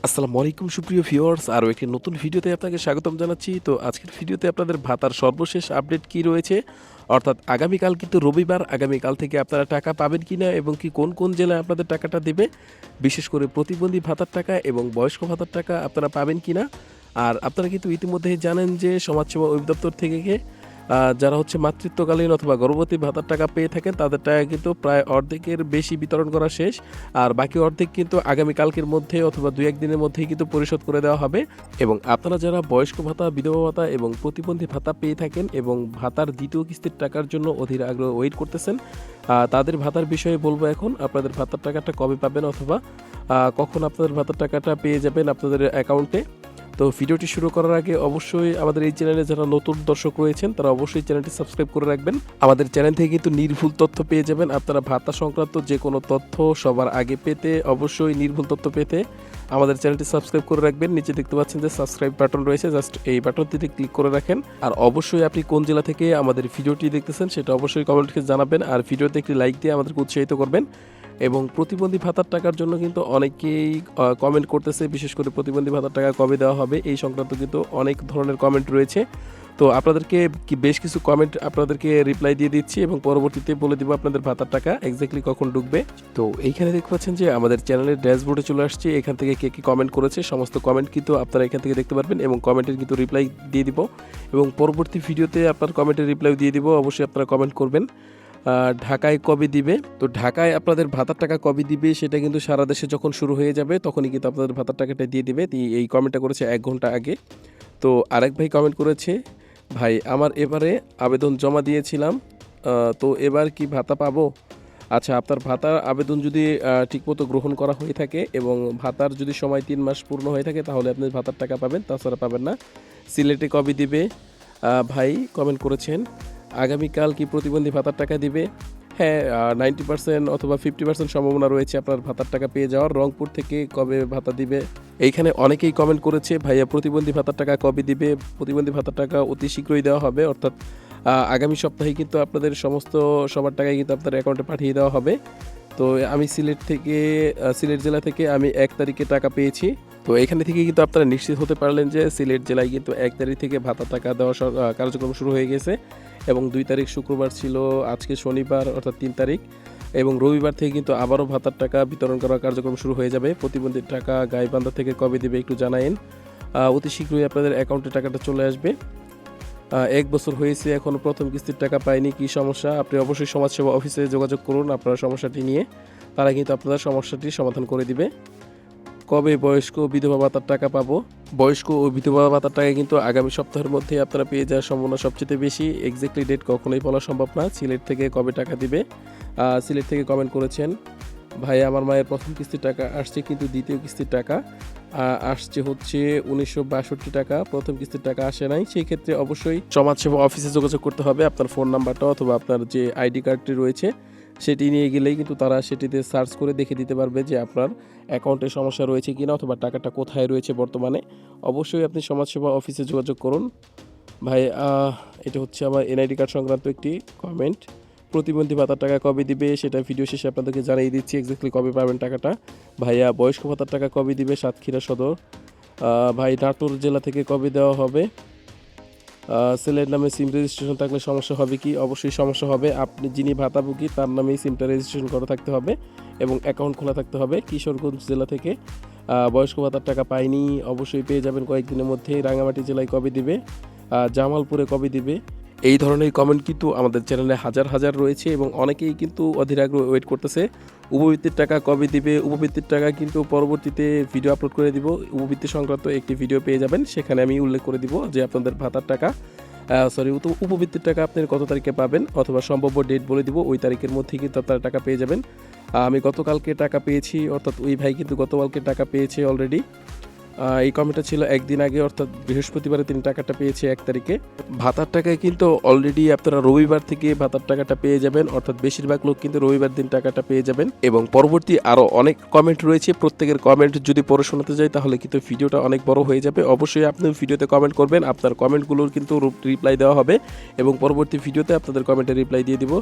আসসালামু আলাইকুম সুপ্রিয় ভিউয়ার্স, আরও একটি নতুন ভিডিওতে আপনাকে স্বাগতম জানাচ্ছি। তো আজকের ভিডিওতে আপনাদের ভাতার সর্বশেষ আপডেট কি রয়েছে, অর্থাৎ আগামীকাল কিন্তু রবিবার, আগামীকাল থেকে আপনারা টাকা পাবেন কিনা এবং কি কোন কোন জেলায় আপনাদের টাকাটা দেবে, বিশেষ করে প্রতিবন্ধী ভাতার টাকা এবং বয়স্ক ভাতার টাকা আপনারা পাবেন কিনা। আর আপনারা কিন্তু ইতিমধ্যেই জানেন যে সমাজসেবা অধিদপ্তর থেকে যারা হচ্ছে মাতৃত্বকালীন অথবা গর্ভবতী ভাতার টাকা পেয়ে থাকেন তাদের টাকা কিন্তু প্রায় অর্ধেকের বেশি বিতরণ করা শেষ। আর বাকি অর্ধেক কিন্তু আগামীকালকের মধ্যে অথবা 2-1 দিনের মধ্যেই কিন্তু পরিশোধ করে দেওয়া হবে। এবং আপনারা যারা বয়স্ক ভাতা, বিধবা ভাতা এবং প্রতিবন্ধী ভাতা পেয়ে থাকেন এবং ভাতার দ্বিতীয় কিস্তির টাকার জন্য অধীর আগ্রহ ওয়েট করতেছেন, তাদের ভাতার বিষয়ে বলবো এখন। আপনাদের ভাতার টাকাটা কবে পাবেন অথবা কখন আপনাদের ভাতার টাকাটা পেয়ে যাবেন আপনাদের অ্যাকাউন্টে। তো ভিডিওটি শুরু করার আগে অবশ্যই আমাদের এই চ্যানেলে যারা নতুন দর্শক রয়েছেন তারা অবশ্যই চ্যানেলটি সাবস্ক্রাইব করে রাখবেন। আমাদের চ্যানেল থেকে কিন্তু নির্ভুল তথ্য পেয়ে যাবেন। আপনারা ভাতা সংক্রান্ত যে কোনো তথ্য সবার আগে পেতে, অবশ্যই নির্ভুল তথ্য পেতে আমাদের চ্যানেলটি সাবস্ক্রাইব করে রাখবেন। নিচে দেখতে পাচ্ছেন যে সাবস্ক্রাইব বাটন রয়েছে, জাস্ট এই বাটনটিতে ক্লিক করে রাখেন। আর অবশ্যই আপনি কোন জেলা থেকে আমাদের ভিডিওটি দেখতেছেন সেটা অবশ্যই কমেন্টে জানাবেন। আর ভিডিওতে একটি লাইক দিয়ে আমাদেরকে উৎসাহিত করবেন। এবং প্রতিবন্ধী ভাতার টাকার জন্য কিন্তু অনেকেই কমেন্ট করতেছে, বিশেষ করে প্রতিবন্ধী ভাতার টাকা কবে দেওয়া হবে এই সংক্রান্ত কিন্তু অনেক ধরনের কমেন্ট রয়েছে। তো আপনাদেরকে বেশ কিছু কমেন্ট আপনাদেরকে রিপ্লাই দিয়ে দিচ্ছি এবং পরবর্তীতে বলে দিব আপনাদের ভাতার টাকা এক্স্যাক্টলি কখন ঢুকবে। তো এইখানে দেখতে পাচ্ছেন যে আমাদের চ্যানেলের ড্যাশবোর্ডে চলে আসছে। এখান থেকে কে কী কমেন্ট করেছে সমস্ত কমেন্ট কিন্তু আপনারা এখান থেকে দেখতে পারবেন এবং কমেন্টের কিন্তু রিপ্লাই দিয়ে দিব এবং পরবর্তী ভিডিওতে আপনার কমেন্টের রিপ্লাই দিয়ে দিব। অবশ্যই আপনারা কমেন্ট করবেন। ঢাকায় কবে দিবে? তো ঢাকায় আপনাদের ভাতার টাকা কবে দিবে সেটা কিন্তু সারা দেশে যখন শুরু হয়ে যাবে তখনই কিন্তু আপনাদের ভাতার টাকাটা দিয়ে দিবে। এই কমেন্টটা করেছে 1 ঘন্টা আগে। তো আরেক ভাই কমেন্ট করেছে, ভাই আমার এবারে আবেদন জমা দিয়েছিলাম, তো এবার কি ভাতা পাবো? আচ্ছা, আপনার ভাতার আবেদন যদি ঠিকমতো গ্রহণ করা হয়ে থাকে এবং ভাতার যদি সময় 3 মাস পূর্ণ হয়ে থাকে তাহলে আপনি ভাতার টাকা পাবেন, তাছাড়া পাবেন না। সিলেটে কবে দিবে? ভাই কমেন্ট করেছেন, আগামীকাল কি প্রতিবন্ধী ভাতার টাকা দিবে? হ্যাঁ, 90% অথবা 50% সম্ভাবনা রয়েছে আপনার ভাতার টাকা পেয়ে যাওয়ার। রংপুর থেকে কবে ভাতা দিবে? এইখানে অনেকেই কমেন্ট করেছে, ভাইয়া প্রতিবন্ধী ভাতার টাকা কবে দিবে? প্রতিবন্ধী ভাতার টাকা অতি শীঘ্রই দেওয়া হবে, অর্থাৎ আগামী সপ্তাহে কিন্তু আপনাদের সবার টাকাই কিন্তু আপনার অ্যাকাউন্টে পাঠিয়ে দেওয়া হবে। তো আমি সিলেট জেলা থেকে আমি 1 তারিখে টাকা পেয়েছি। তো এখানে থেকে কিন্তু আপনারা নিশ্চিত হতে পারলেন যে সিলেট জেলায় কিন্তু 1 তারিখ থেকে ভাতার টাকা দেওয়া কার্যক্রম শুরু হয়ে গেছে এবং 2 তারিখ শুক্রবার ছিল, আজকে শনিবার অর্থাৎ 3 তারিখ এবং রবিবার থেকে কিন্তু আবারও ভাতার টাকা বিতরণ করার কার্যক্রম শুরু হয়ে যাবে। প্রতিবন্ধীর টাকা গাইবান্ধা থেকে কবে দিবে একটু জানায়েন। অতি শীঘ্রই আপনাদের অ্যাকাউন্টে টাকাটা চলে আসবে। 1 বছর হয়েছে এখনও প্রথম কিস্তির টাকা পায়নি, কী সমস্যা? আপনি অবশ্যই সমাজসেবা অফিসে যোগাযোগ করুন আপনার সমস্যাটি নিয়ে, তারা কিন্তু আপনাদের সমস্যাটি সমাধান করে দিবে। কবে বয়স্ক বিধবা ভাতার টাকা পাবো? বয়স্ক ও বিধবা ভাতার টাকা কিন্তু আগামী সপ্তাহের মধ্যে আপনারা পেয়ে যাওয়ার সম্ভাবনা সবচেয়ে বেশি। এক্স্যাক্টলি ডেট কখনোই বলা সম্ভব না। সিলেট থেকে কবে টাকা দিবে? সিলেট থেকে কমেন্ট করেছেন, ভাই আমার মায়ের প্রথম কিস্তির টাকা আসছে কিন্তু দ্বিতীয় কিস্তির টাকা আসছে হচ্ছে 1962 টাকা, প্রথম কিস্তির টাকা আসে নাই। সেই ক্ষেত্রে অবশ্যই সমাজসেবা অফিসে যোগাযোগ করতে হবে। আপনার ফোন নাম্বারটা অথবা আপনার যে আইডি কার্ডটি রয়েছে সেটি নিয়ে গেলেই কিন্তু তারা সেটিতে সার্চ করে দেখে দিতে পারবে যে আপনার অ্যাকাউন্টে সমস্যা রয়েছে কিনা অথবা টাকাটা কোথায় রয়েছে বর্তমানে। অবশ্যই আপনি সমাজসেবা অফিসে যোগাযোগ করুন। ভাই এটা হচ্ছে আমার এনআইডি কার্ড সংক্রান্ত একটি কমেন্ট। প্রতিবন্ধী ভাতার টাকা কবে দিবে সেটা ভিডিও শেষে আপনাদেরকে জানিয়ে দিচ্ছি এক্স্যাক্টলি কবে পাবেন টাকাটা। ভাইয়া বয়স্ক ভাতার টাকা কবে দিবে? সাতক্ষীরা সদর। ভাই নাটোর জেলা থেকে কবে দেওয়া হবে? ছেলের নামে সিম রেজিস্ট্রেশন থাকলে সমস্যা হবে কি? অবশ্যই সমস্যা হবে। আপনি যিনি ভাতাভোগী তার নামেই সিমটা রেজিস্ট্রেশন করা থাকতে হবে এবং অ্যাকাউন্ট খোলা থাকতে হবে। কিশোরগঞ্জ জেলা থেকে বয়স্ক ভাতার টাকা পাইনি, অবশ্যই পেয়ে যাবেন কয়েকদিনের মধ্যেই। রাঙামাটি জেলায় কবে দিবে? জামালপুরে কবে দিবে? এই ধরনের কমেন্ট কিন্তু আমাদের চ্যানেলে হাজার হাজার রয়েছে এবং অনেকেই কিন্তু অধীর আগ্রহে ওয়েট করতেছে। উপবৃত্তির টাকা কবে দিবে? উপবৃত্তির টাকা কিন্তু পরবর্তীতে ভিডিও আপলোড করে দিব। উপবৃত্তি সংক্রান্ত একটি ভিডিও পেয়ে যাবেন, সেখানে আমি উল্লেখ করে দিব যে আপনাদের ভাতার টাকা উপবৃত্তির টাকা আপনি কত তারিখে পাবেন অথবা সম্ভাব্য ডেট বলে দিব। ওই তারিখের মধ্যেই কিন্তু আপনারা টাকা পেয়ে যাবেন। আমি গতকালকে টাকা পেয়েছি, অর্থাৎ ওই ভাই কিন্তু গতকালকে টাকা পেয়েছে অলরেডি। এই কমেন্টটা ছিল 1 দিন আগে, অর্থাৎ বৃহস্পতিবারে তিনি টাকাটা পেয়েছে 1 তারিখে। ভাতার টাকায় কিন্তু অলরেডি আপনারা রবিবার থেকে ভাতার টাকাটা পেয়ে যাবেন, অর্থাৎ বেশিরভাগ লোক কিন্তু রবিবার দিন টাকাটা পেয়ে যাবেন। এবং পরবর্তী আরও অনেক কমেন্ট রয়েছে, প্রত্যেকের কমেন্ট যদি পড়ে শোনাতে যাই তাহলে কিন্তু ভিডিওটা অনেক বড় হয়ে যাবে। অবশ্যই আপনি ভিডিওতে কমেন্ট করবেন, আপনার কমেন্টগুলোর কিন্তু রিপ্লাই দেওয়া হবে এবং পরবর্তী ভিডিওতে আপনাদের কমেন্টের রিপ্লাই দিয়ে দিব।